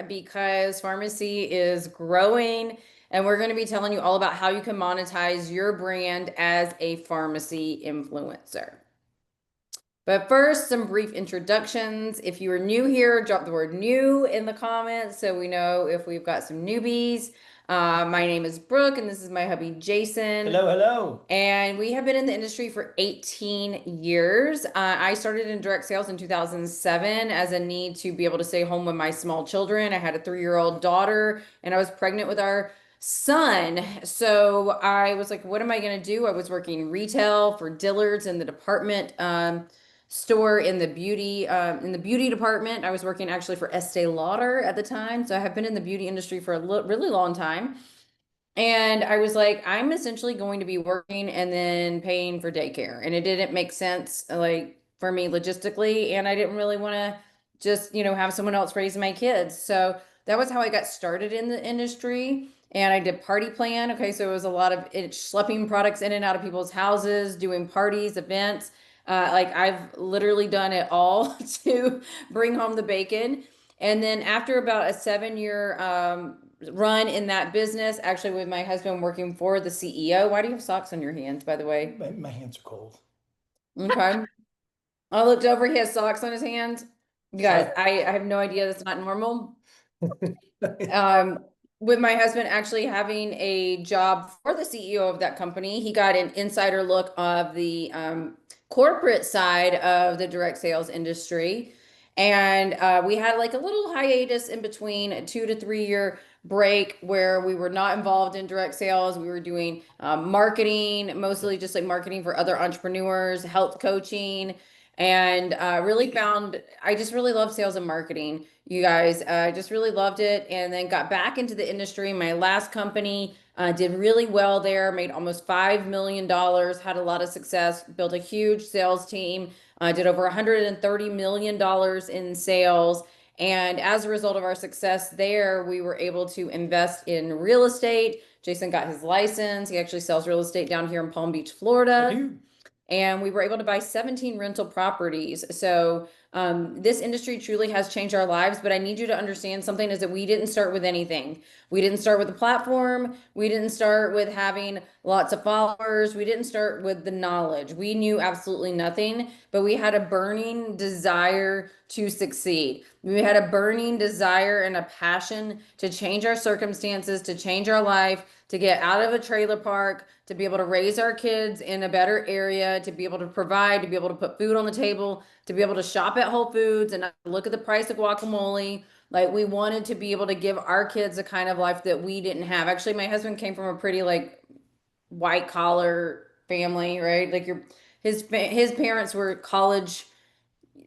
because pharmacy is growing, and we're going to be telling you all about how you can monetize your brand as a pharmacy influencer. But first, some brief introductions. If you are new here, drop the word new in the comments so we know if we've got some newbies. My name is Brooke, and this is my hubby, Jason. Hello, hello. And we have been in the industry for 18 years. I started in direct sales in 2007 as a need to be able to stay home with my small children. I had a 3-year-old daughter, and I was pregnant with our son. So I was like, what am I going to do? I was working retail for Dillard's in the department store in the beauty department. I was working actually for Estee Lauder at the time. So I have been in the beauty industry for a really long time. And I was like, I'm essentially going to be working and then paying for daycare. And it didn't make sense, like for me logistically. And I didn't really want to just, have someone else raise my kids. So that was how I got started in the industry. And I did party plan. Okay. So it was a lot of schlepping products in and out of people's houses, doing parties, events. Like I've literally done it all to bring home the bacon. And then after about a 7-year run in that business, actually with my husband working for the CEO. Why do you have socks on your hands, by the way? My hands are cold. Okay. I looked over, he has socks on his hands. You guys, Sorry. I have no idea that's not normal. Um, with my husband actually having a job for the CEO of that company, he got an insider look of the corporate side of the direct sales industry. And we had like a little hiatus in between, a 2 to 3 year break where we were not involved in direct sales. We were doing marketing, mostly just like marketing for other entrepreneurs, health coaching, and really found I just really love sales and marketing. You guys, I just really loved it, and then got back into the industry. My last company did really well there, made almost $5 million, had a lot of success, built a huge sales team, did over $130 million in sales. And as a result of our success there, we were able to invest in real estate. Jason got his license. He actually sells real estate down here in Palm Beach, I Florida, do. and we were able to buy 17 rental properties. So this industry truly has changed our lives, but I need you to understand something is that we didn't start with anything. We didn't start with a platform. We didn't start with having lots of followers. We didn't start with the knowledge. We knew absolutely nothing, but we had a burning desire to succeed. We had a burning desire and a passion to change our circumstances, to change our life, to get out of a trailer park, to be able to raise our kids in a better area, to be able to provide, to be able to put food on the table, to be able to shop at Whole Foods and not look at the price of guacamole. Like we wanted to be able to give our kids a kind of life that we didn't have. Actually, my husband came from a pretty like white collar family, right? Like his parents were college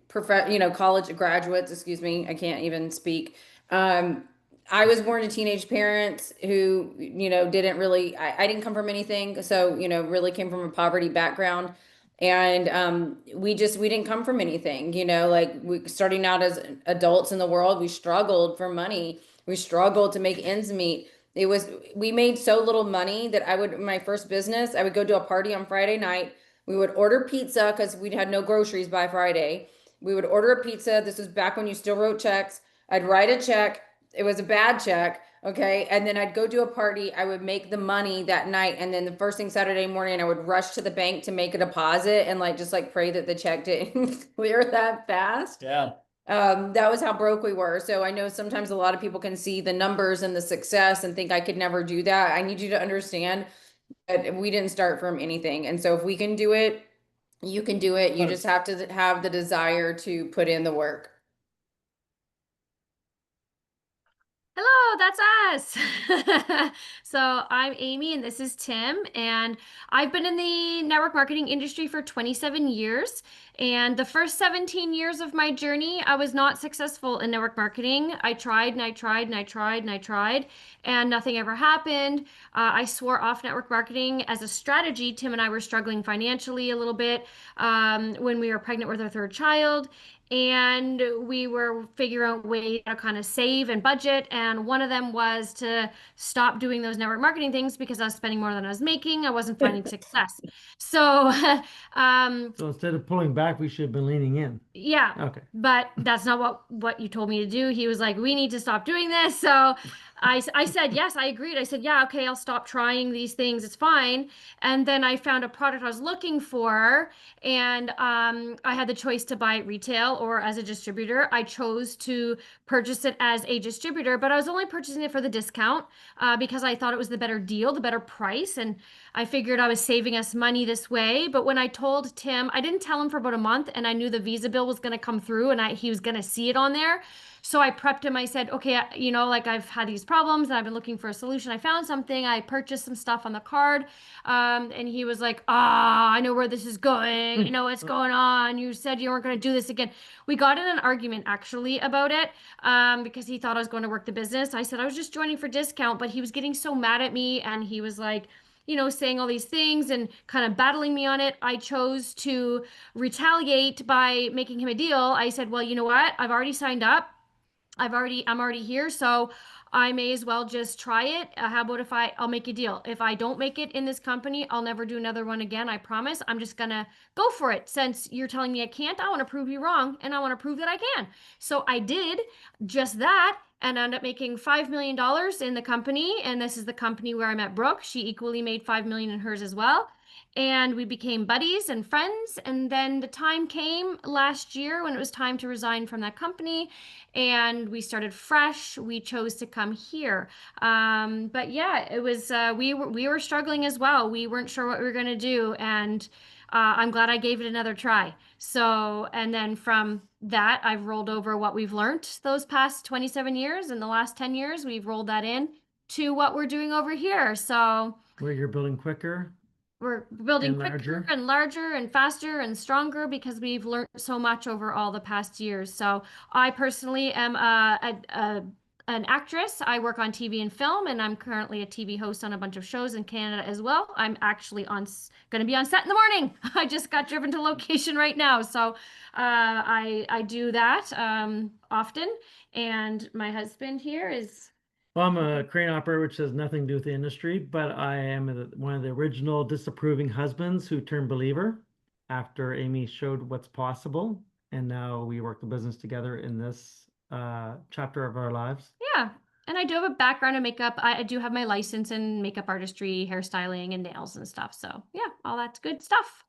graduates, excuse me. I can't even speak. Um, I was born to teenage parents who, didn't really, I didn't come from anything. So, really came from a poverty background. And we didn't come from anything, like we starting out as adults in the world, we struggled for money. We struggled to make ends meet. We made so little money that my first business, I would go to a party on Friday night. We would order pizza because we had no groceries by Friday. We would order a pizza. This was back when you still wrote checks. I'd write a check. It was a bad check. Okay. And then I'd go to a party. I would make the money that night. And then the first thing Saturday morning, I would rush to the bank to make a deposit and like just like pray that the check didn't clear that fast. Yeah. That was how broke we were. So I know sometimes a lot of people can see the numbers and the success and think I could never do that. I need you to understand that we didn't start from anything. And so if we can do it, you can do it. You But just have to have the desire to put in the work. Hello, that's us. So I'm Amy and this is Tim, and I've been in the network marketing industry for 27 years. And the first 17 years of my journey, I was not successful in network marketing. I tried and I tried and I tried and I tried, and nothing ever happened. I swore off network marketing as a strategy. Tim and I were struggling financially a little bit when we were pregnant with our third child. and we were figuring out ways to kind of save and budget. And one of them was to stop doing those network marketing things because I was spending more than I was making. I wasn't finding success. So, um, So instead of pulling back, we should have been leaning in. yeah, Okay. but that's not what you told me to do. He was like, "We need to stop doing this." So I said, "Yes, I agreed." I said, "Yeah, okay, I'll stop trying these things. It's fine." And then I found a product I was looking for, and I had the choice to buy it retail or as a distributor. I chose to purchase it as a distributor, but I was only purchasing it for the discount because I thought it was the better deal, the better price, and I figured I was saving us money this way. But when I told Tim, I didn't tell him for about a month, and I knew the Visa bill was going to come through and he was going to see it on there. So I prepped him. I said, okay, like I've had these problems and I've been looking for a solution. I found something. I purchased some stuff on the card. And he was like, I know where this is going. I know what's going on. You said you weren't going to do this again. We got in an argument actually about it because he thought I was going to work the business. I said I was just joining for discount, but he was getting so mad at me and he was like, saying all these things and kind of battling me on it. I chose to retaliate by making him a deal. I said, well, you know what? I've already signed up. I'm already here, so I may as well just try it. How about if I'll make a deal? If I don't make it in this company, I'll never do another one again. I promise. I'm just gonna go for it. Since you're telling me I can't, I want to prove you wrong, and I want to prove that I can. So I did just that and ended up making $5 million in the company. And this is the company where I met Brooke. She equally made 5 million in hers as well. And we became buddies and friends. And then the time came last year when it was time to resign from that company and we started fresh. We chose to come here. But yeah, it was we were struggling as well. We weren't sure what we were gonna do, and I'm glad I gave it another try. So, and then from that, I've rolled over what we've learned those past 27 years, and the last 10 years, we've rolled that in to what we're doing over here. So Where you're building quicker we're building and quicker larger. and larger and faster and stronger because we've learned so much over all the past years. So I personally am an actress. I work on TV and film, and I'm currently a TV host on a bunch of shows in Canada as well. I'm actually going to be on set in the morning. I just got driven to location right now, so I do that often. And my husband here is. Well, I'm a crane operator, which has nothing to do with the industry, but I am one of the original disapproving husbands who turned believer after Amy showed what's possible. And now we work the business together in this chapter of our lives. Yeah. And I do have a background in makeup. I do have my license in makeup artistry, hairstyling, and nails and stuff. So, yeah, all that's good stuff.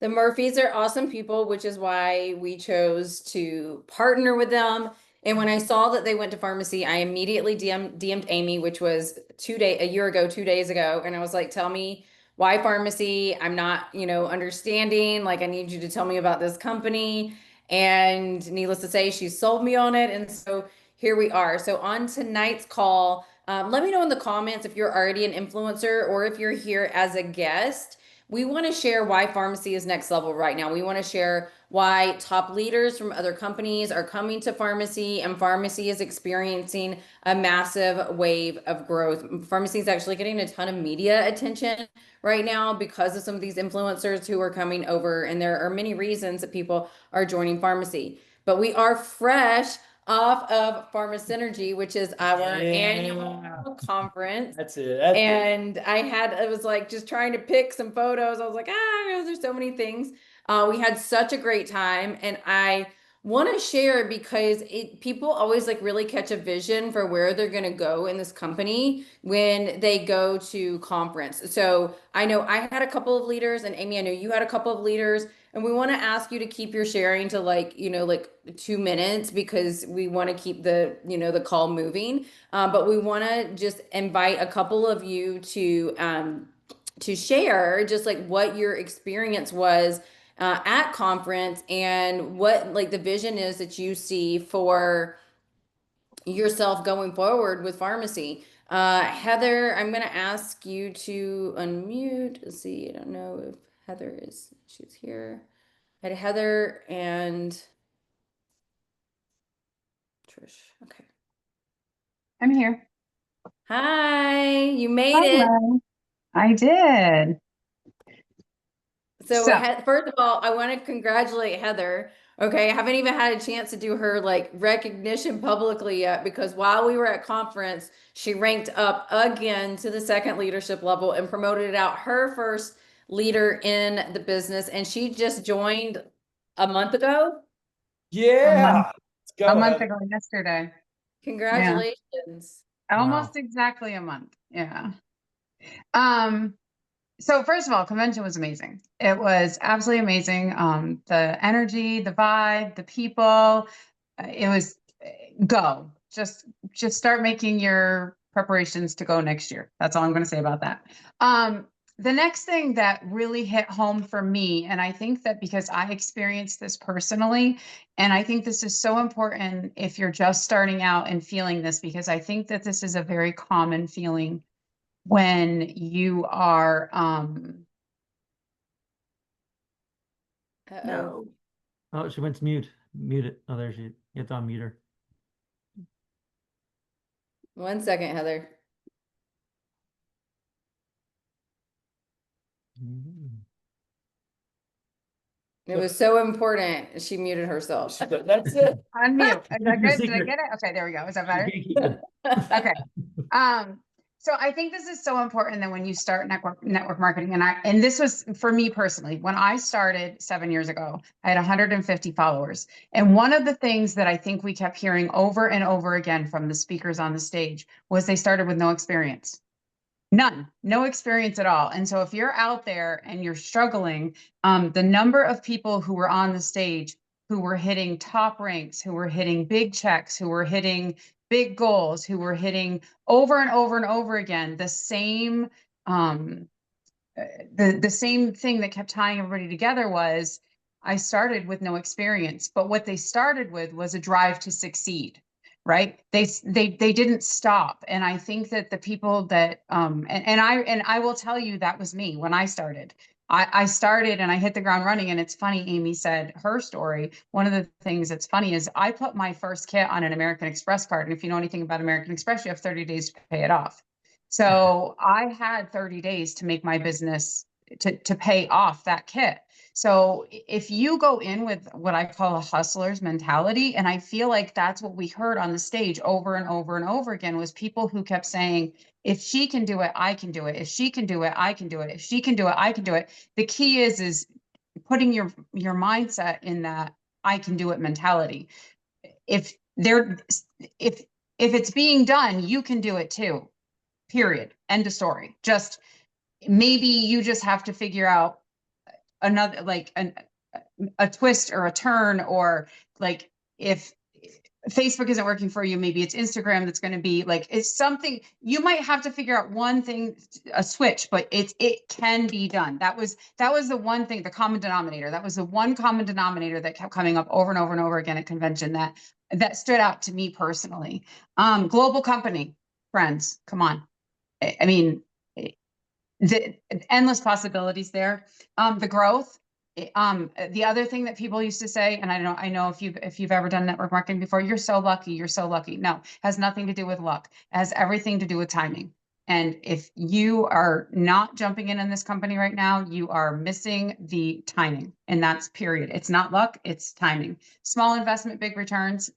The Murphys are awesome people, which is why we chose to partner with them. And when I saw that they went to FARMASI, I immediately DM'd Amy, which was a year ago, 2 days ago. And I was like, tell me why FARMASI? I'm not, understanding. Like, I need you to tell me about this company. And needless to say, she sold me on it. And so here we are. So on tonight's call, let me know in the comments if you're already an influencer or if you're here as a guest. We want to share why FARMASI is next level right now. We want to share why top leaders from other companies are coming to FARMASI, and FARMASI is experiencing a massive wave of growth. FARMASI is actually getting a ton of media attention right now because of some of these influencers who are coming over, and there are many reasons that people are joining FARMASI. But we are fresh off of Farmasinergy, which is our annual conference. That's it. That's it. And I was like just trying to pick some photos. I was like, there's so many things. We had such a great time, and I want to share it because people always like really catch a vision for where they're going to go in this company when they go to conference. So I know I had a couple of leaders, and Amy, I know you had a couple of leaders, and we want to ask you to keep your sharing to like 2 minutes because we want to keep the call moving. But we want to just invite a couple of you to share just like what your experience was at conference and what like the vision is that you see for yourself going forward with FARMASI. Heather, I'm going to ask you to unmute. Let's see. I don't know if she's here. I had Heather and Trish. Okay. I'm here. Hi, you made it. Hello. I did. So, So, first of all, I want to congratulate Heather Okay, I haven't even had a chance to do her like recognition publicly yet because while we were at conference, she ranked up again to the second leadership level and promoted out her first leader in the business. And she just joined a month ago. A month, Yeah. Let's a go, month Heather. ago yesterday. Yeah, Congratulations. Wow. almost exactly a month. Yeah. Um, so first of all, convention was amazing. It was absolutely amazing. The energy, the vibe, the people, it was go. Just start making your preparations to go next year. That's all I'm going to say about that. The next thing that really hit home for me, and I think that because I experienced this personally, and I think this is so important if you're just starting out and feeling this, because I think that this is a very common feeling when you are Uh-oh. no. Oh, she went to mute. Mute it. Oh, there she. You have to unmute her. 1 second, Heather. Mhm. It was so important. She muted herself. That's it. Unmute. Is that Keep your good? Did I secret. get it? Okay, there we go. Is that You better? can't keep it. Okay. So I think this is so important that when you start network marketing, and this was for me personally, when I started 7 years ago, I had 150 followers. And one of the things that I think we kept hearing over and over again from the speakers on the stage was they started with no experience. None, no experience at all. And so if you're out there and you're struggling, the number of people who were on the stage who were hitting top ranks, who were hitting big checks, who were hitting big goals, who were hitting over and over and over again um, the same thing that kept tying everybody together was I started with no experience, but what they started with was a drive to succeed, right? They didn't stop, and I think that the people that and I will tell you that was me when I started. I started and I hit the ground running, and it's funny. Amy said her story. One of the things that's funny is I put my first kit on an American Express card, and if you know anything about American Express, you have 30 days to pay it off. So I had 30 days to make my business to pay off that kit. So if you go in with what I call a hustler's mentality, and I feel like that's what we heard on the stage over and over and over again was people who kept saying, if she can do it, I can do it. If she can do it, I can do it. If she can do it, I can do it. The key is putting your mindset in that I can do it mentality. If there if if it's being done, you can do it too. Period. End of story. Just maybe you just have to figure out another like a twist or a turn, or like if Facebook isn't working for you, maybe it's Instagram that's going to be like it's something you might have to figure out one thing, a switch, but it can be done. That was the one thing, the common denominator. That was the one common denominator that kept coming up over and over and over again at convention that stood out to me personally. Global company, friends, come on. I mean, the endless possibilities there. The growth. The other thing that people used to say, and I know if you've ever done network marketing before, you're so lucky, you're so lucky. No, has nothing to do with luck. It has everything to do with timing. And if you are not jumping in this company right now, you are missing the timing, and that's period. It's not luck, it's timing. Small investment, big returns.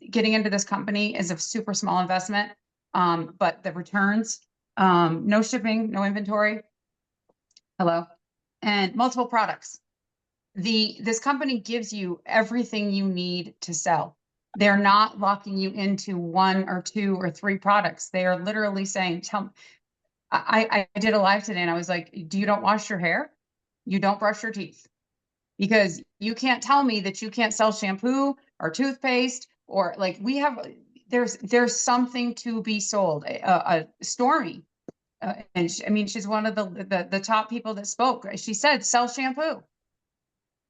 Getting into this company is a super small investment, but the returns, no shipping, no inventory. Hello. And multiple products. This company gives you everything you need to sell. They're not locking you into one or two or three products. They are literally saying, I did a live today and I was like, you don't wash your hair? You don't brush your teeth? Because you can't tell me that you can't sell shampoo or toothpaste or like there's something to be sold. Stormy, I mean, she's one of the top people that spoke. She said, sell shampoo.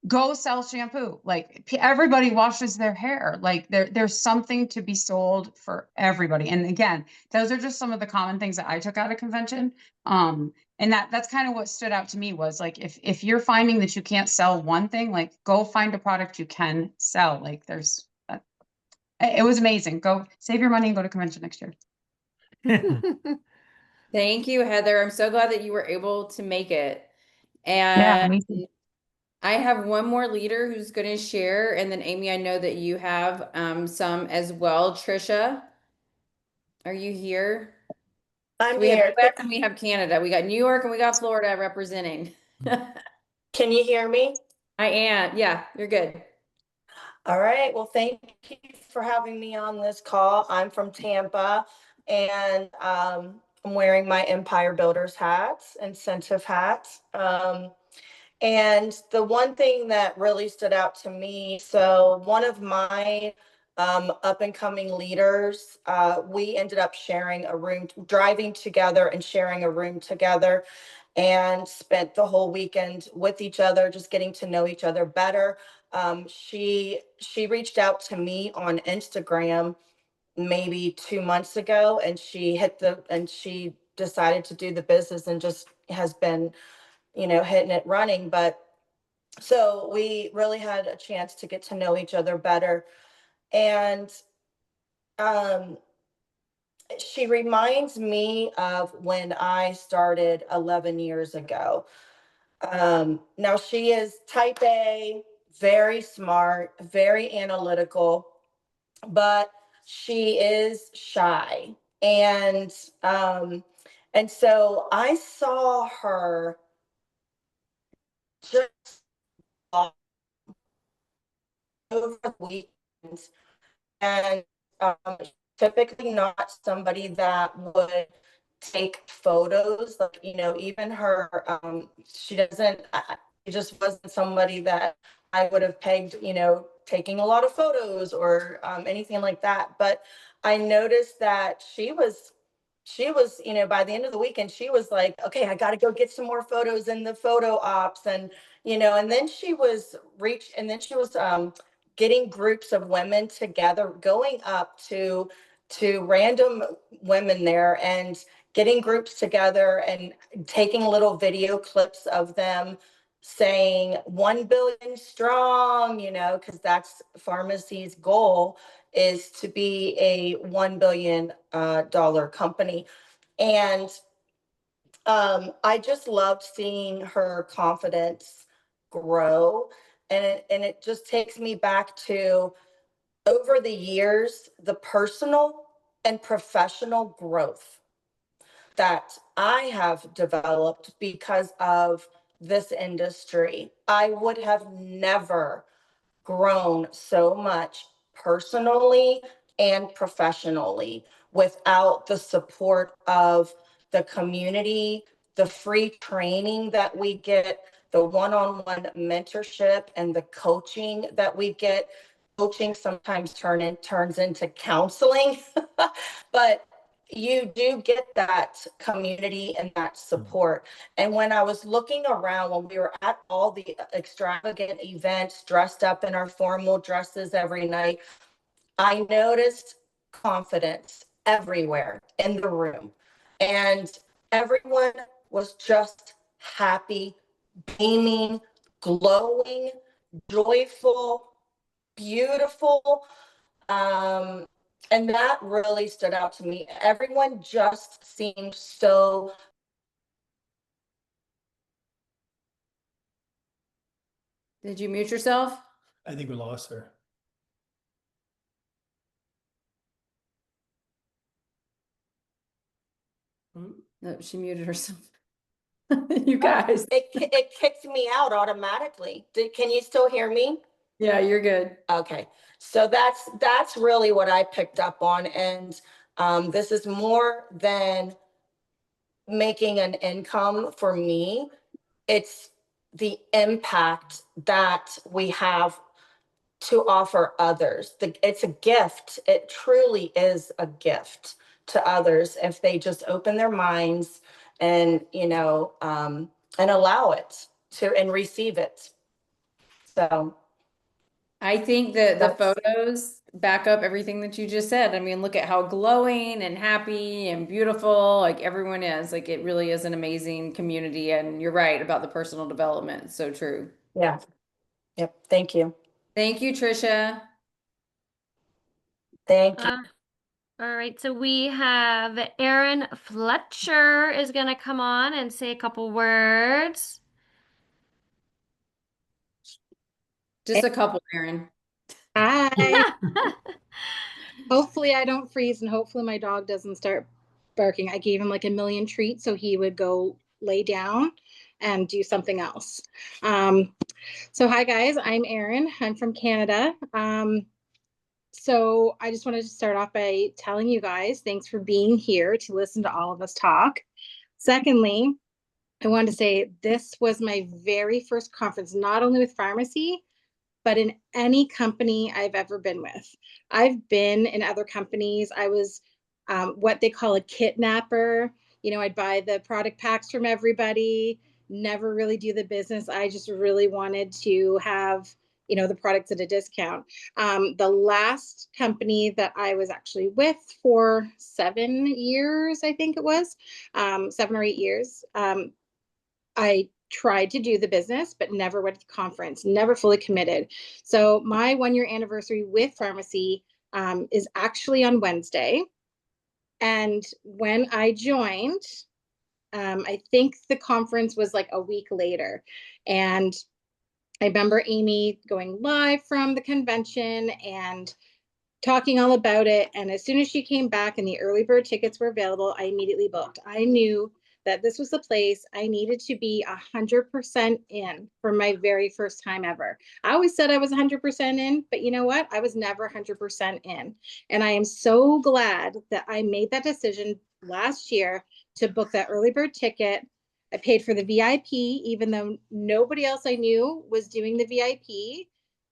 Go sell shampoo. Like everybody washes their hair. Like there's something to be sold for everybody. And again, those are just some of the common things that I took out of convention. And that's kind of what stood out to me was like if you're finding that you can't sell one thing, like go find a product you can sell. Like it was amazing. Go save your money and go to convention next year. Thank you, Heather. I'm so glad that you were able to make it. Yeah, And me too. I have one more leader who's going to share, and then Amy, I know that you have some as well. Trisha, are you here? So I'm we have here. US and we have Canada. We got New York and we got Florida representing. Can you hear me? I am. Yeah, you're good. All right. Well, thank you for having me on this call. I'm from Tampa and I'm wearing my Empire Builders hats, incentive hats. And the one thing that really stood out to me, so one of my up and coming leaders, we ended up sharing a room, driving together and sharing a room together, and spent the whole weekend with each other, just getting to know each other better. She reached out to me on Instagram maybe 2 months ago, and she decided to do the business and just has been, hitting it running. But so we really had a chance to get to know each other better. And um, she reminds me of when I started 11 years ago. Now she is type A, very smart, very analytical, but she is shy. And um, and so I saw her just over the weekend, and um, typically not somebody that would take photos. Like, even her, she doesn't, she just wasn't somebody that I would have pegged, taking a lot of photos or anything like that. But I noticed that she was, by the end of the weekend, she was like, okay, I got to go get some more photos in the photo ops. And then she was getting groups of women together, going up to random women there and getting groups together and taking little video clips of them saying 1 billion strong, because that's Pharmacy's goal, is to be a $1 billion dollar company. And I just loved seeing her confidence grow. And it just takes me back to, over the years, the personal and professional growth that I have developed because of this industry. I would have never grown so much personally and professionally without the support of the community, the free training that we get, the one-on-one mentorship and the coaching that we get. Coaching sometimes turns into counseling, but you do get that community and that support. And when I was looking around, when we were at all the extravagant events, dressed up in our formal dresses every night, I noticed confidence everywhere in the room. And everyone was just happy, beaming, glowing, joyful, beautiful. Um, and that really stood out to me. Everyone just seemed so. Did you mute yourself? I think we lost her. No, she muted herself. You guys. It kicked me out automatically. Can you still hear me? Yeah, you're good. Okay, so that's really what I picked up on. And this is more than making an income for me. It's the impact that we have to offer others. It's a gift. It truly is a gift to others if they just open their minds and, and allow it to and receive it. So I think that the that's, photos back up everything that you just said. I mean, look at how glowing and happy and beautiful like everyone is. Like it really is an amazing community. And you're right about the personal development. So true. yeah. Yep. Thank you. Thank you, Trisha. Thank you. All right, so we have Erin Fletcher is going to come on and say a couple words. Just a couple, Aaron. Hi. Hopefully I don't freeze and hopefully my dog doesn't start barking. I gave him like a million treats so he would go lay down and do something else. So hi guys, I'm Erin. I'm from Canada. So I just wanted to start off by telling you guys, thanks for being here to listen to all of us talk. Secondly, I wanted to say this was my very first conference, not only with FARMASI, but in any company I've ever been with. I've been in other companies. I was what they call a kidnapper. You know, I'd buy the product packs from everybody, never really do the business. I just really wanted to have, you know, the products at a discount. The last company that I was actually with for 7 years, I think it was, 7 or 8 years, I tried to do the business, but never went to the conference, never fully committed. So my 1 year anniversary with FARMASI is actually on Wednesday. And when I joined, I think the conference was like a week later. And I remember Amy going live from the convention and talking all about it. And as soon as she came back and the early bird tickets were available, I immediately booked. I knew that this was the place I needed to be 100% in for my very first time ever. I always said I was 100% in, but you know what? I was never 100% in. And I am so glad that I made that decision last year to book that early bird ticket. I paid for the VIP, even though nobody else I knew was doing the VIP.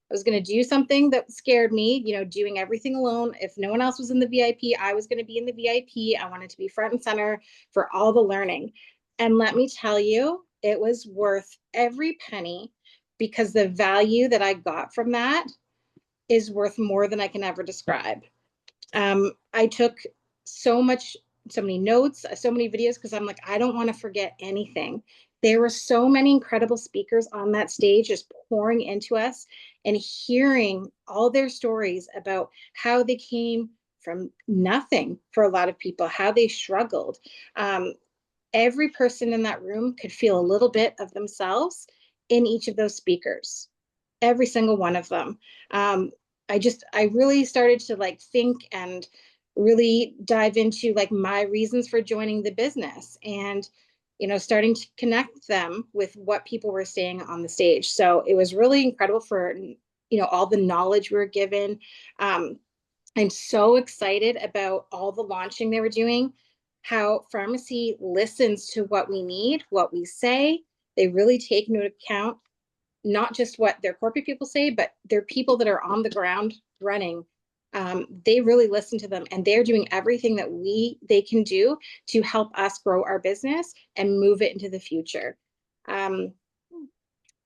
I was going to do something that scared me, you know, doing everything alone. If no one else was in the VIP, I was going to be in the VIP. I wanted to be front and center for all the learning. And let me tell you, it was worth every penny because the value that I got from that is worth more than I can ever describe. I took so many notes, so many videos, because I'm like, I don't want to forget anything. There were so many incredible speakers on that stage just pouring into us and hearing all their stories about how they came from nothing for a lot of people, how they struggled. Every person in that room could feel a little bit of themselves in each of those speakers, every single one of them. I really started to like think and really dive into like my reasons for joining the business and, you know, starting to connect them with what people were saying on the stage. So it was really incredible for, you know, all the knowledge we were given. I'm so excited about all the launching they were doing, how FARMASI listens to what we need, what we say. They really take into account not just what their corporate people say, but their people that are on the ground running. They really listen to them and they're doing everything that they can do to help us grow our business and move it into the future. So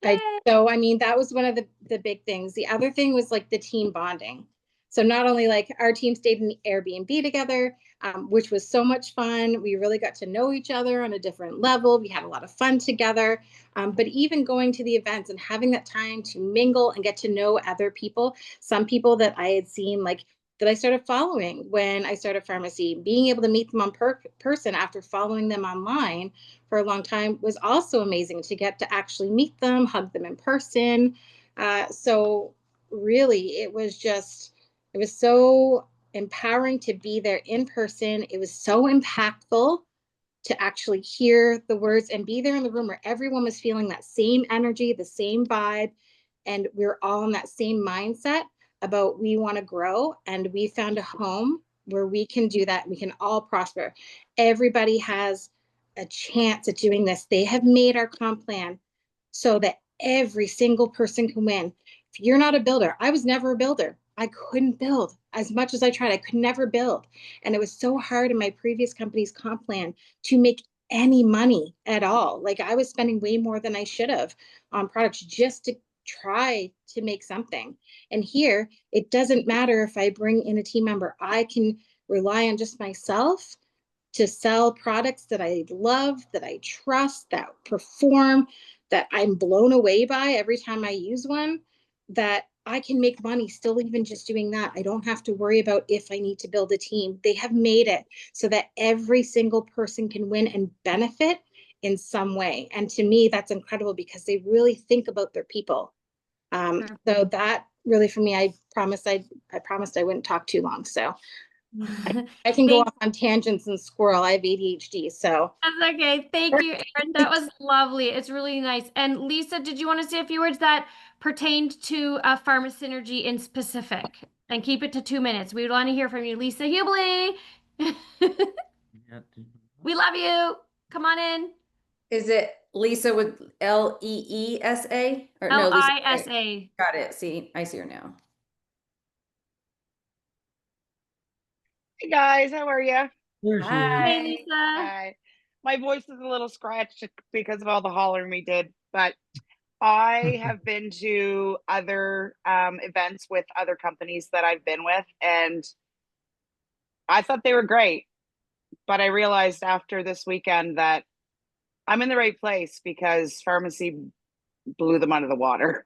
I mean, that was one of the big things. The other thing was like the team bonding. So not only like our team stayed in the Airbnb together, which was so much fun. We really got to know each other on a different level. We had a lot of fun together. But even going to the events and having that time to mingle and get to know other people, some people that I had seen like that I started following when I started FARMASI, being able to meet them on person after following them online for a long time was also amazing to get to actually meet them, hug them in person. So really, it was so empowering to be there in person. It was so impactful to actually hear the words and be there in the room where everyone was feeling that same energy, the same vibe. And we're all in that same mindset about we want to grow. And we found a home where we can do that. We can all prosper. Everybody has a chance at doing this. They have made our comp plan so that every single person can win. If you're not a builder, I was never a builder. I couldn't build as much as I tried. I could never build. And it was so hard in my previous company's comp plan to make any money at all. Like I was spending way more than I should have on products just to try to make something. And here, it doesn't matter if I bring in a team member. I can rely on just myself to sell products that I love, that I trust, that perform, that I'm blown away by every time I use one, that I can make money still even just doing that. I don't have to worry about if I need to build a team. They have made it so that every single person can win and benefit in some way. And to me, that's incredible because they really think about their people. So that really for me, I promised I wouldn't talk too long. So I can go off on tangents and squirrel. I have ADHD, so. That's okay. Thank you, Erin. That was lovely. It's really nice. And Lisa, did you want to say a few words that pertained to Farmasinergy in specific? And keep it to 2 minutes. We want to hear from you, Lisa Hubly. We love you. Come on in. Is it Lisa with Leesa? Or no, Lisa. Lisa. Got it. See, I see her now. Hey guys, how are you? There she is. Hey, Hi. Lisa. Hi. My voice is a little scratched because of all the hollering we did, but I have been to other events with other companies that I've been with, and I thought they were great. But I realized after this weekend that I'm in the right place because pharmacy blew them out of the water.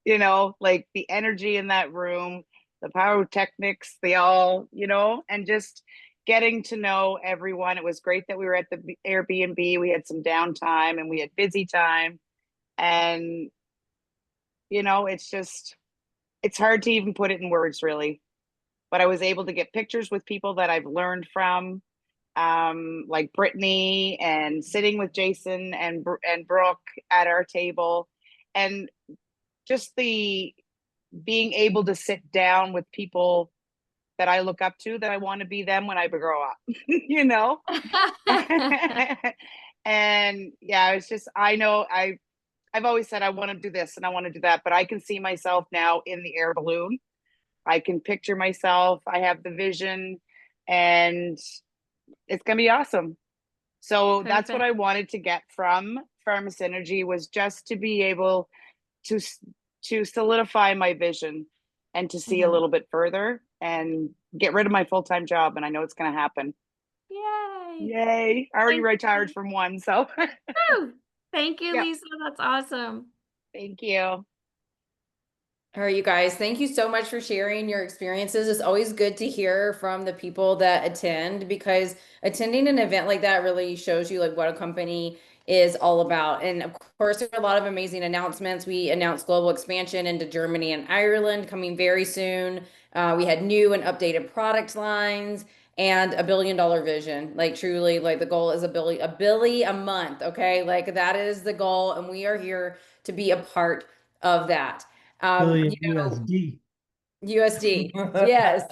You know, like the energy in that room, the pyrotechnics, they all, you know, and just getting to know everyone. It was great that we were at the Airbnb. We had some downtime and we had busy time. And, you know, it's hard to even put it in words, really. But I was able to get pictures with people that I've learned from, like Brittany, and sitting with Jason and Brooke at our table. And just the being able to sit down with people that I look up to, that I want to be them when I grow up, you know? And yeah, it's just, I know I've always said I want to do this and I want to do that, but I can see myself now in the air balloon. I can picture myself. I have the vision, and it's going to be awesome. So that's what I wanted to get from Farmasinergy, was just to be able to solidify my vision and to see a little bit further and get rid of my full-time job. And I know it's going to happen. Yay. I already retired from one. So Thank you, yeah. Lisa. That's awesome. Thank you. All right, you guys, thank you so much for sharing your experiences. It's always good to hear from the people that attend, because attending an event like that really shows you like what a company is all about. And of course, there are a lot of amazing announcements. We announced global expansion into Germany and Ireland coming very soon. We had new and updated product lines and $1 billion vision. Like truly, like the goal is a billy a month. Okay, like that is the goal, and we are here to be a part of that. Billion You know, USD. USD. Yes.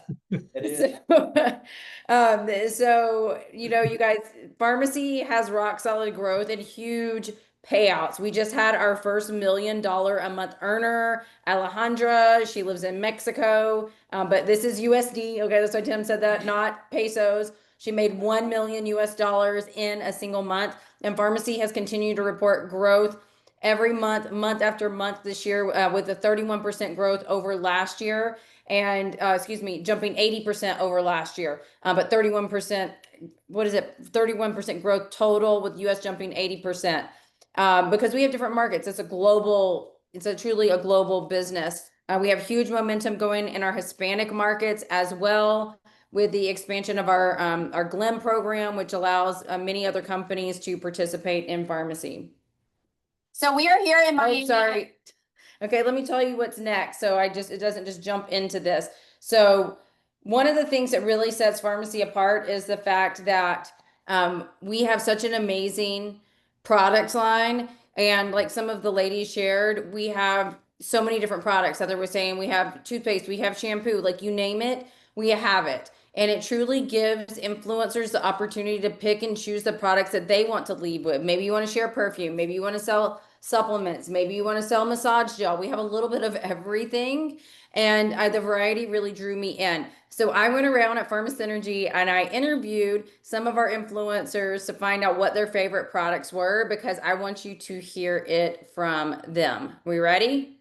So, you know, you guys, pharmacy has rock solid growth and huge payouts. We just had our first $1 million a month earner, Alejandra. She lives in Mexico, but this is USD. Okay, that's why Tim said that, not pesos. She made 1 million US dollars in a single month, and pharmacy has continued to report growth every month, month after month this year, with a 31% growth over last year, and excuse me, jumping 80% over last year, but 31%, what is it? 31% growth total, with US jumping 80%, because we have different markets. It's a truly a global business. We have huge momentum going in our Hispanic markets as well, with the expansion of our GLEM program, which allows many other companies to participate in pharmacy. So we are here in Miami. Oh, sorry. Okay, let me tell you what's next. So it doesn't just jump into this. So one of the things that really sets pharmacy apart is the fact that we have such an amazing product line. And like some of the ladies shared, we have so many different products. Heather was saying we have toothpaste, we have shampoo, like you name it, we have it. And it truly gives influencers the opportunity to pick and choose the products that they want to lead with. Maybe you want to share perfume, maybe you want to sell supplements, maybe you want to sell massage gel. We have a little bit of everything, and the variety really drew me in. So I went around at Farmasinergy and I interviewed some of our influencers to find out what their favorite products were, because I want you to hear it from them. We ready?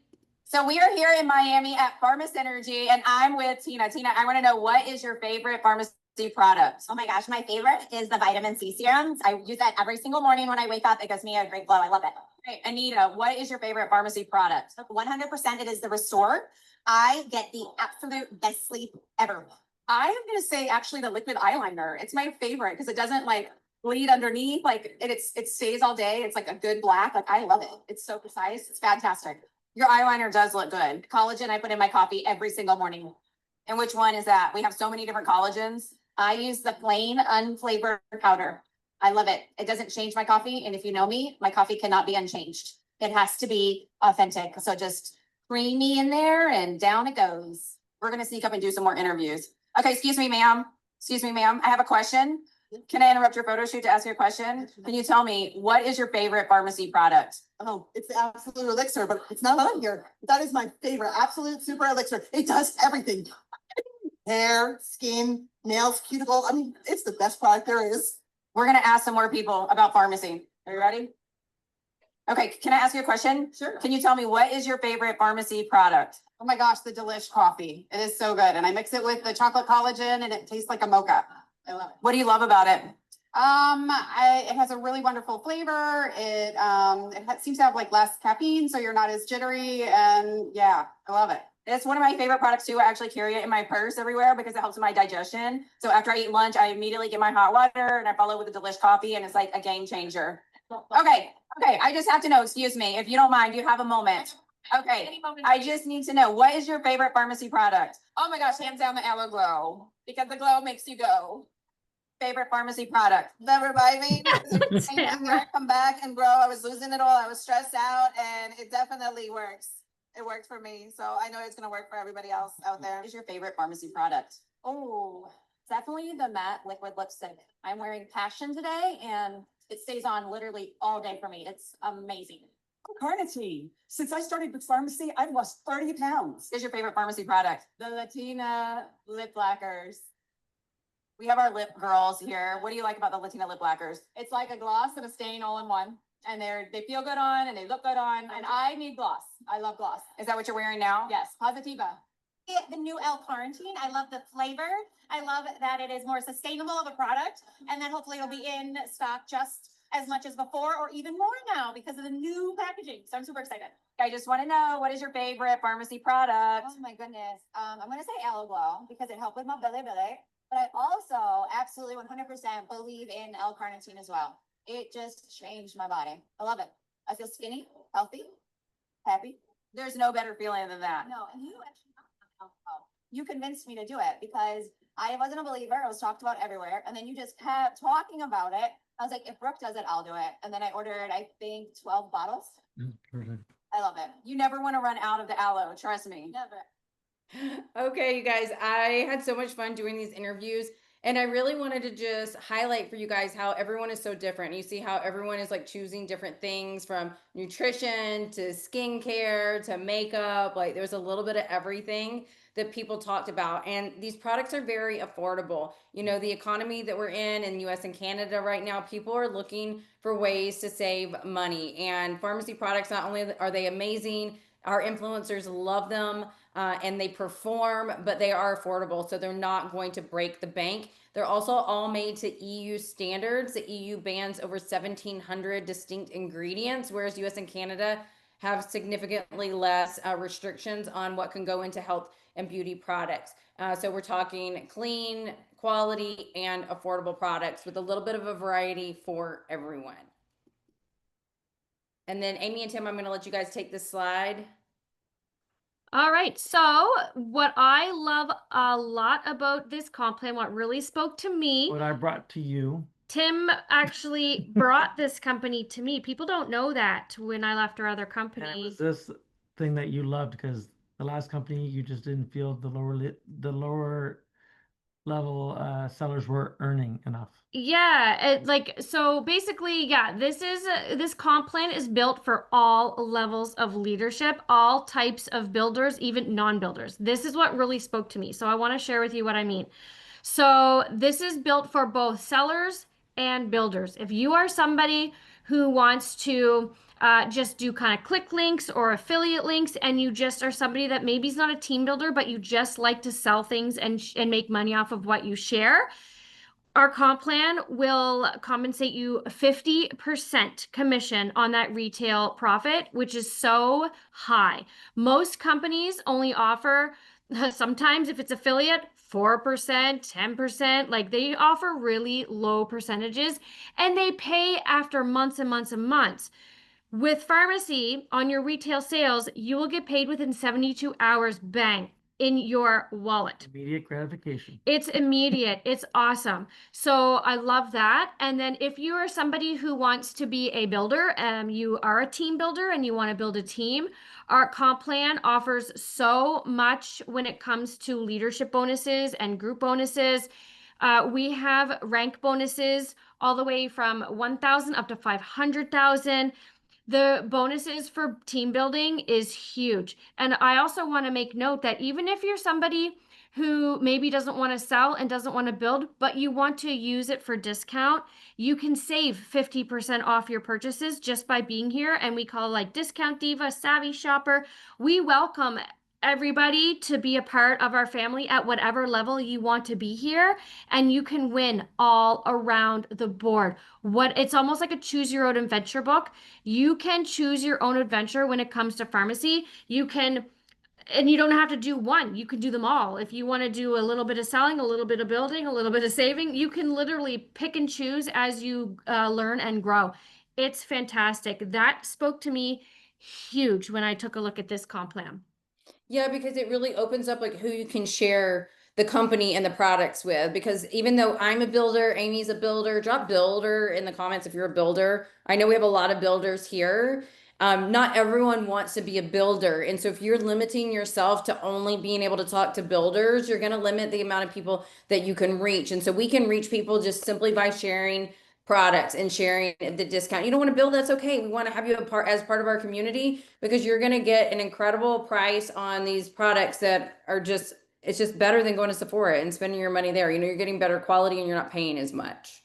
So we are here in Miami at Farmasinergy, and I'm with Tina. Tina, I want to know, what is your favorite pharmacy product? Oh my gosh, my favorite is the vitamin C serums. I use that every single morning when I wake up. It gives me a great glow. I love it. Great. Anita, what is your favorite pharmacy product? 100% it is the Restore. I get the absolute best sleep ever. I am going to say actually the liquid eyeliner. It's my favorite because it doesn't like bleed underneath. Like it stays all day. It's like a good black. Like I love it. It's so precise. It's fantastic. Your eyeliner does look good. Collagen, I put in my coffee every single morning. And which one is that? We have so many different collagens. I use the plain unflavored powder. I love it. It doesn't change my coffee. And if you know me, my coffee cannot be unchanged. It has to be authentic. So just creamy in there and down it goes. We're going to sneak up and do some more interviews. Okay, excuse me, ma'am. Excuse me, ma'am. I have a question. Can I interrupt your photo shoot to ask you a question? Can you tell me what is your favorite pharmacy product? Oh, it's the absolute elixir, but it's not on here. That is my favorite, absolute super elixir. It does everything. Hair, skin, nails, cuticle. I mean, it's the best product there is. We're going to ask some more people about pharmacy. Are you ready? Okay, can I ask you a question? Sure. Can you tell me what is your favorite pharmacy product? Oh my gosh, the Delish coffee. It is so good. And I mix it with the chocolate collagen and it tastes like a mocha. I love it. What do you love about it? It has a really wonderful flavor. It seems to have like less caffeine, so you're not as jittery. And yeah, I love it. It's one of my favorite products too. I actually carry it in my purse everywhere because it helps with my digestion. So after I eat lunch, I immediately get my hot water and I follow with the Delish coffee, and it's like a game changer. Okay, I just have to know, excuse me, if you don't mind, you have a moment. Okay, I just need to know, what is your favorite pharmacy product? Oh my gosh, hands down the Aloe Glow, because the glow makes you go. Favorite pharmacy product? The reviving. I come back and grow. I was losing it all. I was stressed out, and it definitely works. It worked for me, so I know it's gonna work for everybody else out there. What is your favorite pharmacy product? Oh, definitely the matte liquid lipstick. I'm wearing Passion today, and it stays on literally all day for me. It's amazing. Carnitine. Since I started with pharmacy, I've lost 30 pounds. What is your favorite pharmacy product? The Latina lip lacquers. We have our lip girls here. What do you like about the Latina lip lacquers? It's like a gloss and a stain all in one. And they feel good on and they look good on. And I need gloss. I love gloss. Is that what you're wearing now? Yes, Positiva. The new L-carnitine. I love the flavor. I love that it is more sustainable of a product, and that hopefully it'll be in stock just as much as before or even more now because of the new packaging. So I'm super excited. I just want to know, what is your favorite pharmacy product? Oh my goodness. I'm going to say Aloe Glow because it helped with my belly. But I also absolutely 100% believe in L-carnitine as well. It just changed my body. I love it. I feel skinny, healthy, happy. There's no better feeling than that. No, and you actually you convinced me to do it because I wasn't a believer. I was talked about everywhere. And then you just kept talking about it. I was like, if Brooke does it, I'll do it. And then I ordered, I think, 12 bottles. Perfect. I love it. You never want to run out of the aloe, trust me. Never. Okay, you guys, I had so much fun doing these interviews, and I really wanted to just highlight for you guys how everyone is so different. You see how everyone is like choosing different things, from nutrition to skincare to makeup. Like there's a little bit of everything that people talked about, and these products are very affordable. You know, the economy that we're in US and Canada right now, people are looking for ways to save money, and pharmacy products, not only are they amazing, our influencers love them, and they perform, but they are affordable, so they're not going to break the bank. They're also all made to EU standards. The EU bans over 1,700 distinct ingredients, whereas US and Canada have significantly less restrictions on what can go into health and beauty products. So we're talking clean, quality, and affordable products with a little bit of a variety for everyone. And then Amy and Tim, I'm going to let you guys take this slide. All right, so what I love a lot about this comp plan, what really spoke to me, What I brought to you. Tim actually brought this company to me. People don't know that when I left our other And it company. was this thing that you loved, because the last company you just didn't feel the lower level sellers were earning enough. Yeah, so basically, yeah, this comp plan is built for all levels of leadership, all types of builders, even non-builders. This is what really spoke to me. So I want to share with you what I mean. So this is built for both sellers and builders. If you are somebody who wants to just do kind of click links or affiliate links, and you just are somebody that maybe is not a team builder, but you just like to sell things and make money off of what you share, our comp plan will compensate you 50% commission on that retail profit, which is so high. Most companies only offer, sometimes if it's affiliate, 4%, 10%, like they offer really low percentages, and they pay after months and months and months. With pharmacy, on your retail sales, you will get paid within 72 hours, bang, in your wallet. Immediate gratification. It's immediate. It's awesome. So I love that. And then if you are somebody who wants to be a builder, you are a team builder and you want to build a team, our comp plan offers so much when it comes to leadership bonuses and group bonuses. We have rank bonuses all the way from 1,000 up to 500,000. The bonuses for team building is huge. And I also want to make note that even if you're somebody who maybe doesn't want to sell and doesn't want to build, but you want to use it for discount, you can save 50% off your purchases just by being here. And we call it like Discount Diva, Savvy Shopper. We welcome everybody to be a part of our family at whatever level you want to be here, and you can win all around the board. It's almost like a choose your own adventure book. You can choose your own adventure when it comes to pharmacy. And you don't have to do one. You can do them all. If you want to do a little bit of selling, a little bit of building, a little bit of saving, you can literally pick and choose as you learn and grow. It's fantastic. That spoke to me huge when I took a look at this comp plan. Yeah, because it really opens up like who you can share the company and the products with. Because even though I'm a builder, Amy's a builder, drop builder in the comments if you're a builder. I know we have a lot of builders here. Not everyone wants to be a builder. And so if you're limiting yourself to only being able to talk to builders, you're going to limit the amount of people that you can reach. And so we can reach people just simply by sharing products and sharing the discount. You don't want to build, that's okay. We want to have you as part of our community because you're going to get an incredible price on these products that are just, it's just better than going to Sephora and spending your money there. You know, you're getting better quality and you're not paying as much.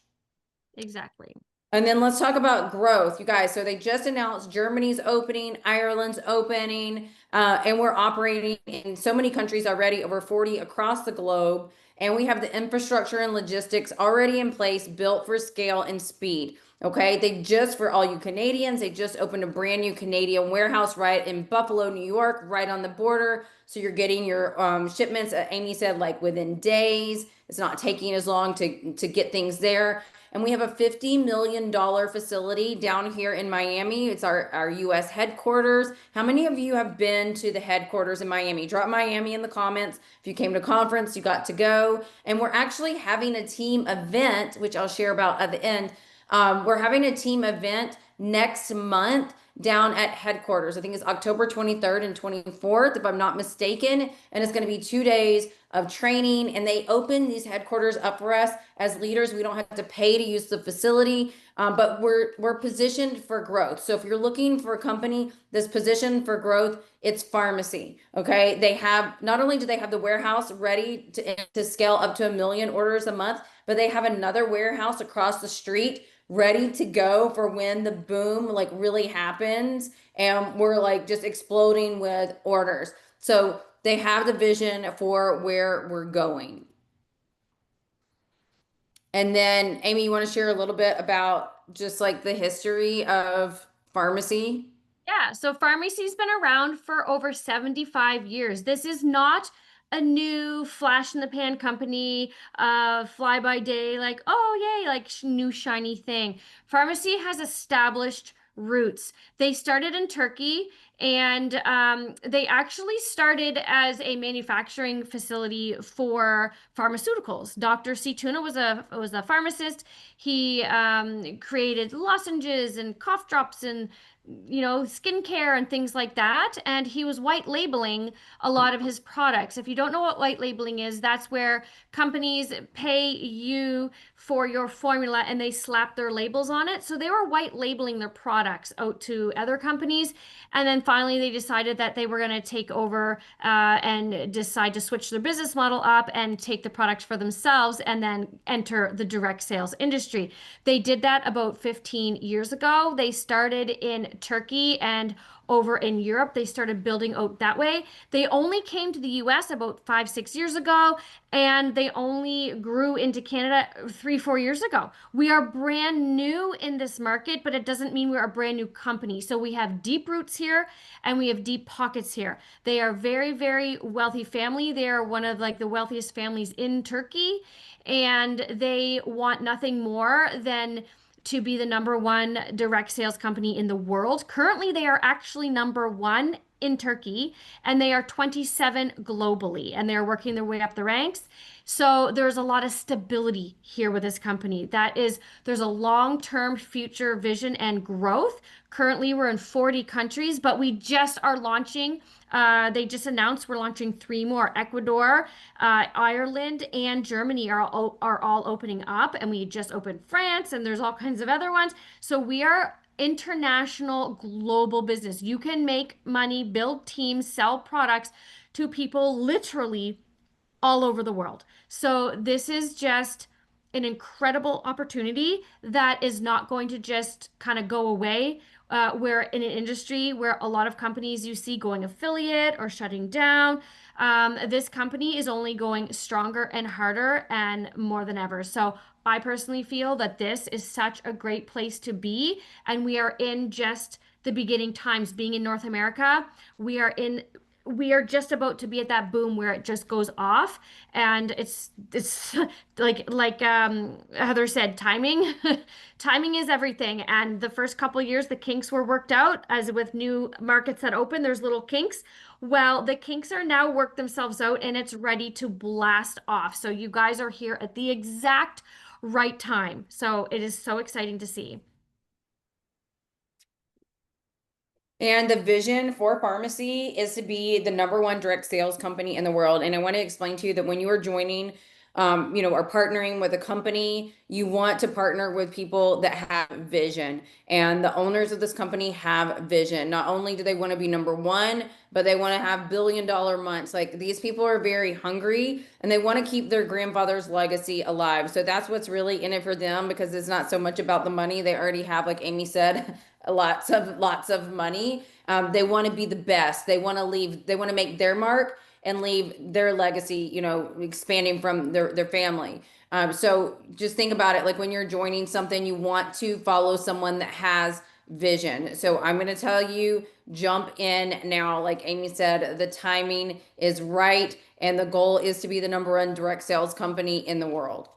Exactly. And then let's talk about growth, you guys. So they just announced Germany's opening, Ireland's opening, and we're operating in so many countries already, over 40 across the globe. And we have the infrastructure and logistics already in place, built for scale and speed. Okay, they just, for all you Canadians, they just opened a brand new Canadian warehouse right in Buffalo, New York, right on the border. So you're getting your shipments, Amy said, like within days. It's not taking as long to get things there. And we have a $50 million facility down here in Miami. It's our US headquarters. How many of you have been to the headquarters in Miami? Drop Miami in the comments. If you came to conference, you got to go. And we're actually having a team event, which I'll share about at the end. We're having a team event next month down at headquarters. I think it's October 23rd and 24th, if I'm not mistaken. And it's going to be 2 days of training. And they open these headquarters up for us as leaders. We don't have to pay to use the facility, but we're positioned for growth. So if you're looking for a company that's positioned for growth, it's FARMASI. Okay. They have, not only do they have the warehouse ready to scale up to 1 million orders a month, but they have another warehouse across the street ready to go for when the boom like really happens and we're like just exploding with orders. So they have the vision for where we're going. And then Amy, you want to share a little bit about just like the history of pharmacy? Yeah, so pharmacy's been around for over 75 years. This is not a new flash in the pan company, fly by day, like, oh, yay, like new shiny thing. Pharmacy has established roots. They started in Turkey and they actually started as a manufacturing facility for pharmaceuticals. Dr. C. Tuna was a pharmacist. He created lozenges and cough drops and skincare and things like that. And he was white labeling a lot of his products. If you don't know what white labeling is, that's where companies pay you for your formula and they slap their labels on it. So they were white labeling their products out to other companies. And then finally, they decided that they were going to take over and decide to switch their business model up and take the products for themselves and then enter the direct sales industry. They did that about 15 years ago. They started in Turkey and over in Europe. They started building out that way. They only came to the US about 5-6 years ago, and they only grew into Canada 3-4 years ago. We are brand new in this market, but it doesn't mean we're a brand new company. So we have deep roots here and we have deep pockets here. They are very, very wealthy family. They are one of like the wealthiest families in Turkey, and they want nothing more than to be the #1 direct sales company in the world. Currently, they are actually #1 in Turkey, and they are 27 globally, and they're working their way up the ranks. So there's a lot of stability here with this company. There's a long-term future vision and growth. Currently, we're in 40 countries, but we just are launching. They just announced we're launching 3 more. Ecuador, Ireland, and Germany are all opening up, and we just opened France, and there's all kinds of other ones. So we are international global business. You can make money, build teams, sell products to people literally all over the world. So this is just an incredible opportunity that is not going to just kind of go away. We're in an industry where a lot of companies you see going affiliate or shutting down. This company is only going stronger and harder and more than ever. So I personally feel that this is such a great place to be, and we are in just the beginning times. Being in North America, we are just about to be at that boom where it just goes off, and it's like Heather said, timing timing is everything. And the first couple years the kinks were worked out. As with new markets that open, there's little kinks. Well, the kinks are now worked themselves out, and it's ready to blast off. So you guys are here at the exact right time. So it is so exciting to see. And the vision for FARMASI is to be the #1 direct sales company in the world. And I want to explain to you that when you are joining, or partnering with a company, you want to partner with people that have vision. And the owners of this company have vision. Not only do they want to be #1, but they want to have $1 billion months. Like, these people are very hungry, and they want to keep their grandfather's legacy alive. So that's what's really in it for them, because it's not so much about the money. They already have, like Amy said, lots of money. They want to be the best. They want to make their mark and leave their legacy, expanding from their family. So just think about it. Like, when you're joining something, you want to follow someone that has vision. So I'm going to tell you, jump in now. Like Amy said, the timing is right, and the goal is to be the #1 direct sales company in the world.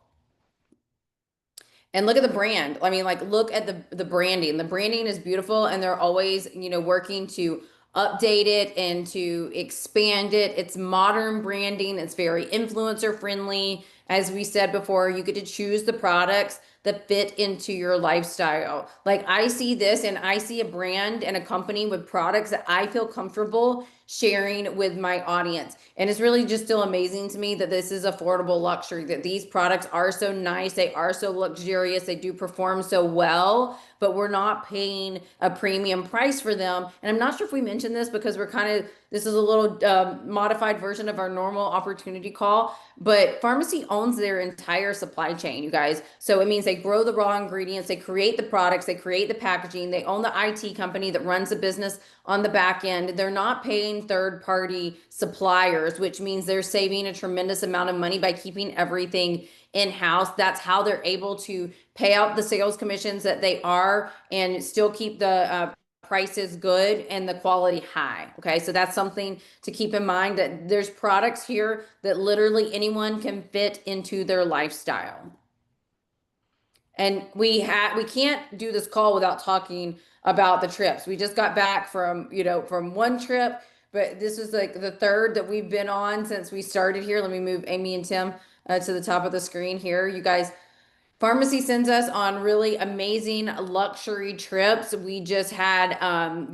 And look at the brand. I mean, like, look at the branding. The branding is beautiful, and they're always, working to update it and to expand it. It's modern branding. It's very influencer friendly. As we said before, you get to choose the products that fit into your lifestyle. Like, I see this, and I see a brand and a company with products that I feel comfortable sharing with my audience. And it's really just still amazing to me that this is affordable luxury, that these products are so nice, they are so luxurious, they do perform so well, but we're not paying a premium price for them. And I'm not sure if we mentioned this, because this is a little modified version of our normal opportunity call, but FARMASI owns their entire supply chain, you guys. So it means they grow the raw ingredients, they create the products, they create the packaging, they own the IT company that runs the business on the back end. They're not paying third-party suppliers, which means they're saving a tremendous amount of money by keeping everything in-house. That's how they're able to pay out the sales commissions that they are, and still keep the prices good and the quality high. Okay, so that's something to keep in mind, that there's products here that literally anyone can fit into their lifestyle. And we can't do this call without talking about the trips. We just got back from one trip, but this is like the third that we've been on since we started here. Let me move Amy and Tim to the top of the screen here. You guys, FARMASI sends us on really amazing luxury trips. We just had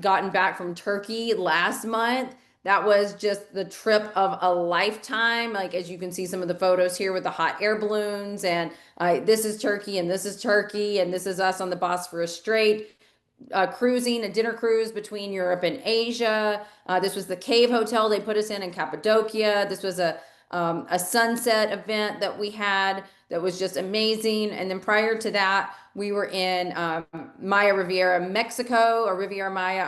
gotten back from Turkey last month. That was just the trip of a lifetime. Like, as you can see some of the photos here with the hot air balloons, and this is Turkey, and this is Turkey, and this is us on the Bosphorus Strait, cruising, a dinner cruise between Europe and Asia. This was the cave hotel they put us in Cappadocia. This was a sunset event that we had that was just amazing. And then prior to that, we were in Maya Riviera, Mexico, or Riviera Maya.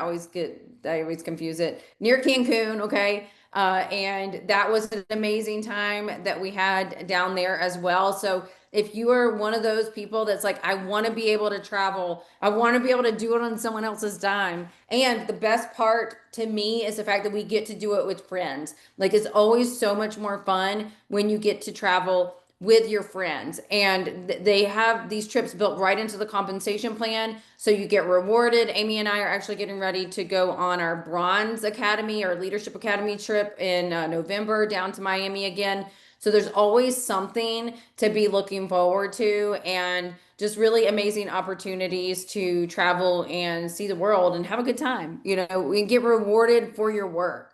I always confuse it. Near Cancun, okay? And that was an amazing time that we had down there as well. So if you are one of those people that's like, I want to be able to travel, I want to be able to do it on someone else's dime. And the best part to me is the fact that we get to do it with friends. Like, it's always so much more fun when you get to travel with your friends. And they have these trips built right into the compensation plan. So you get rewarded. Amy and I are actually getting ready to go on our Bronze Academy or Leadership Academy trip in November down to Miami again. So there's always something to be looking forward to, and just really amazing opportunities to travel and see the world and have a good time, and get rewarded for your work.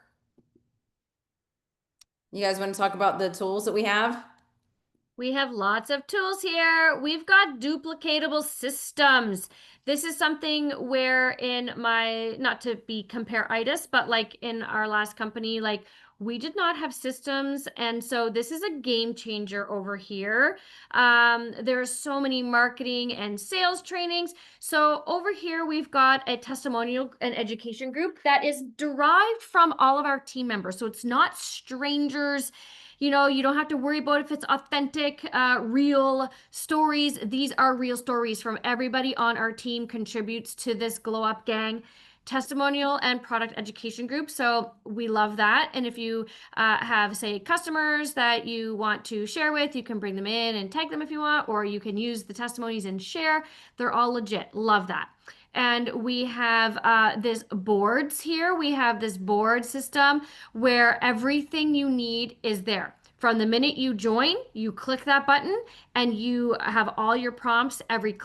You guys want to talk about the tools that we have? We have lots of tools here. We've got duplicatable systems. This is something where in my, not to be compare-itis, but like in our last company, like we did not have systems. And so this is a game changer over here. There's so many marketing and sales trainings. So over here, we've got a testimonial and education group that is derived from all of our team members. So it's not strangers. You don't have to worry about if it's authentic, real stories. These are real stories from everybody on our team contributes to this Glow Up Gang testimonial and product education group. So we love that. And if you have, say, customers that you want to share with, you can bring them in and tag them if you want, or you can use the testimonies and share. They're all legit. Love that. And we have this boards here. We have this board system where everything you need is there. From the minute you join, you click that button and you have all your prompts, every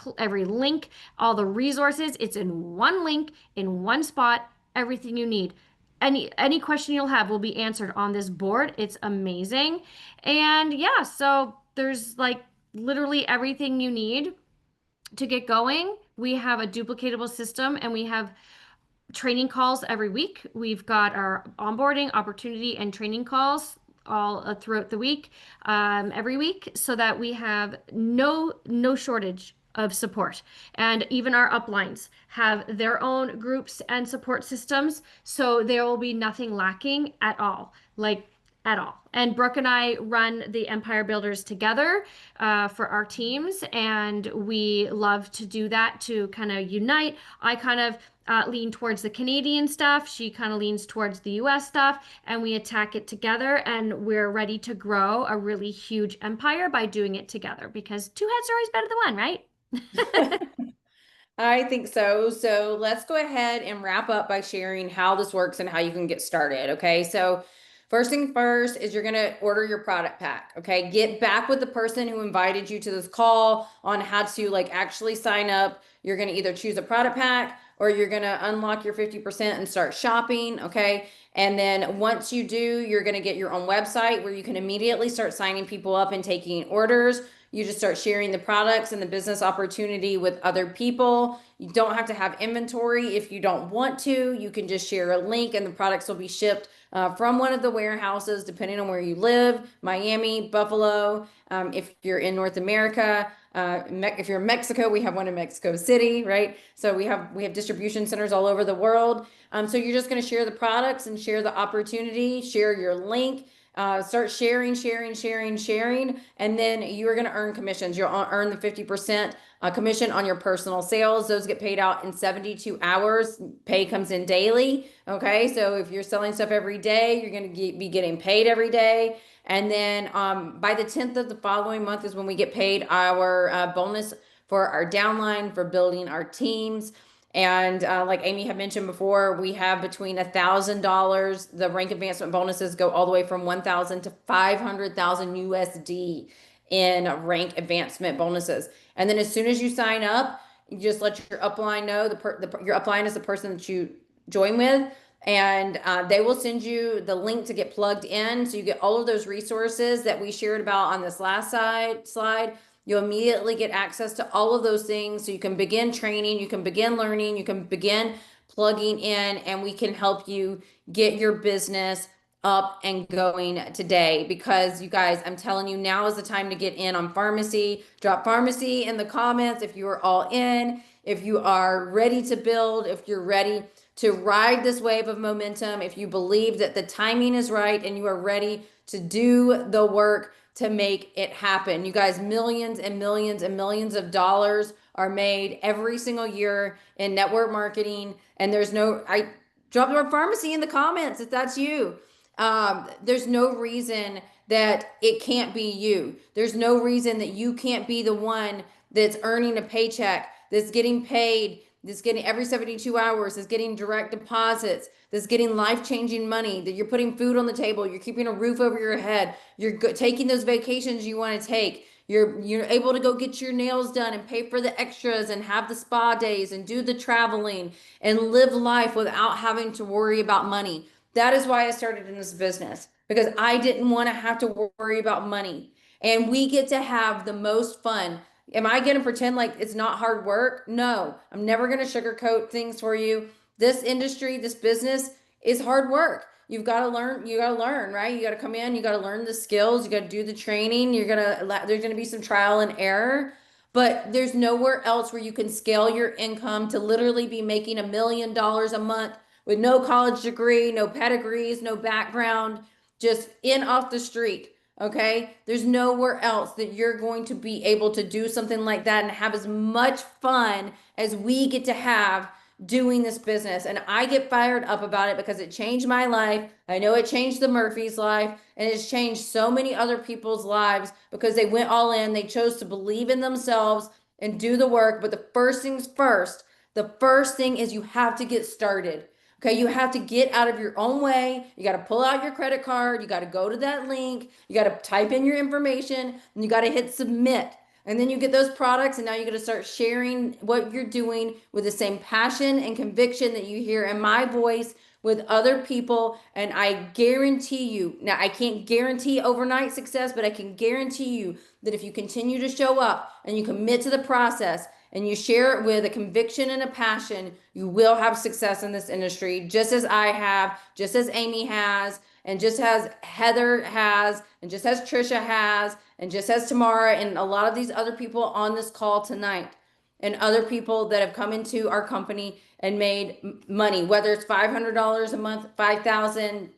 link, all the resources. It's in one link, in one spot, everything you need. Any question you'll have will be answered on this board. It's amazing. And yeah, so there's like literally everything you need to get going. We have a duplicatable system and we have training calls every week. We've got our onboarding, opportunity, and training calls all throughout the week, every week, so that we have no shortage of support. And even our uplines have their own groups and support systems, so there will be nothing lacking at all. Like at all. And Brooke and I run the Empire Builders together for our teams, and we love to do that to kind of unite. I kind of lean towards the Canadian stuff. She kind of leans towards the US stuff, and we attack it together, and we're ready to grow a really huge empire by doing it together, because two heads are always better than one, right? I think so. So let's go ahead and wrap up by sharing how this works and how you can get started. Okay. So first thing first is you're going to order your product pack. Okay. Get back with the person who invited you to this call on how to actually sign up. You're going to either choose a product pack or you're going to unlock your 50% and start shopping. Okay. And then once you do, you're going to get your own website where you can immediately start signing people up and taking orders. You just start sharing the products and the business opportunity with other people. You don't have to have inventory if you don't want to. You can just share a link and the products will be shipped from one of the warehouses, depending on where you live, Miami, Buffalo. If you're in North America, if you're in Mexico, we have one in Mexico City, right? So we have distribution centers all over the world. So you're just going to share the products and share the opportunity, share your link. Start sharing, and then you are going to earn commissions. You'll earn the 50% commission on your personal sales. Those get paid out in 72 hours. Pay comes in daily. Okay, so if you're selling stuff every day, you're going to be getting paid every day. And then by the 10th of the following month is when we get paid our bonus for our downline for building our teams. And like Amy had mentioned before, we have between $1,000. The rank advancement bonuses go all the way from 1,000 to 500,000 USD in rank advancement bonuses. And then as soon as you sign up, you just let your upline know. Your upline is the person that you join with, and they will send you the link to get plugged in. So you get all of those resources that we shared about on this last slide. You'll immediately get access to all of those things. So you can begin training, you can begin learning, you can begin plugging in, and we can help you get your business up and going today. Because you guys, I'm telling you, now is the time to get in on FARMASI. Drop FARMASI in the comments if you are all in, if you are ready to build, if you're ready to ride this wave of momentum, if you believe that the timing is right and you are ready to do the work to make it happen. You guys, millions and millions and millions of dollars are made every single year in network marketing. And drop your FARMASI in the comments if that's you. There's no reason that it can't be you. There's no reason that you can't be the one that's earning a paycheck, that's getting paid, that's getting every 72 hours, that's getting direct deposits, that's getting life-changing money, that you're putting food on the table, you're keeping a roof over your head, you're taking those vacations you want to take. You're able to go get your nails done and pay for the extras and have the spa days and do the traveling and live life without having to worry about money. That is why I started in this business, because I didn't want to have to worry about money. And we get to have the most fun. Am I going to pretend like it's not hard work? No, I'm never going to sugarcoat things for you. This industry, this business is hard work. You've got to learn, right? You got to come in, you got to learn the skills, you got to do the training, there's going to be some trial and error, but there's nowhere else where you can scale your income to literally be making $1 million a month with no college degree, no pedigrees, no background, just in off the street. Okay. There's nowhere else that you're going to be able to do something like that and have as much fun as we get to have doing this business. And I get fired up about it because it changed my life. I know it changed the Murphy's life, and it's changed so many other people's lives because they went all in. They chose to believe in themselves and do the work. But the first things first, the first thing is you have to get started. Okay, you have to get out of your own way. You got to pull out your credit card. You got to go to that link. You got to type in your information and you got to hit submit. And then you get those products, and now you're going to start sharing what you're doing with the same passion and conviction that you hear in my voice with other people. And I guarantee you, now I can't guarantee overnight success, but I can guarantee you that if you continue to show up and you commit to the process and you share it with a conviction and a passion, you will have success in this industry, just as I have, just as Amy has, and just as Heather has, and just as Trisha has, and just as Tamara and a lot of these other people on this call tonight, and other people that have come into our company and made money, whether it's $500 a month, 5,000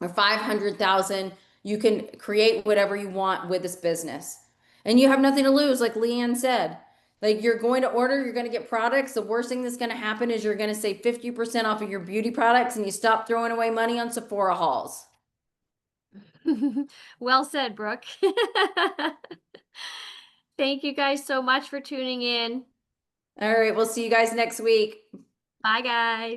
or 500,000, you can create whatever you want with this business. And you have nothing to lose, like Leanne said. Like, you're going to order, you're going to get products. The worst thing that's going to happen is you're going to save 50% off of your beauty products and you stop throwing away money on Sephora hauls. Well said, Brooke. Thank you guys so much for tuning in. All right, we'll see you guys next week. Bye, guys.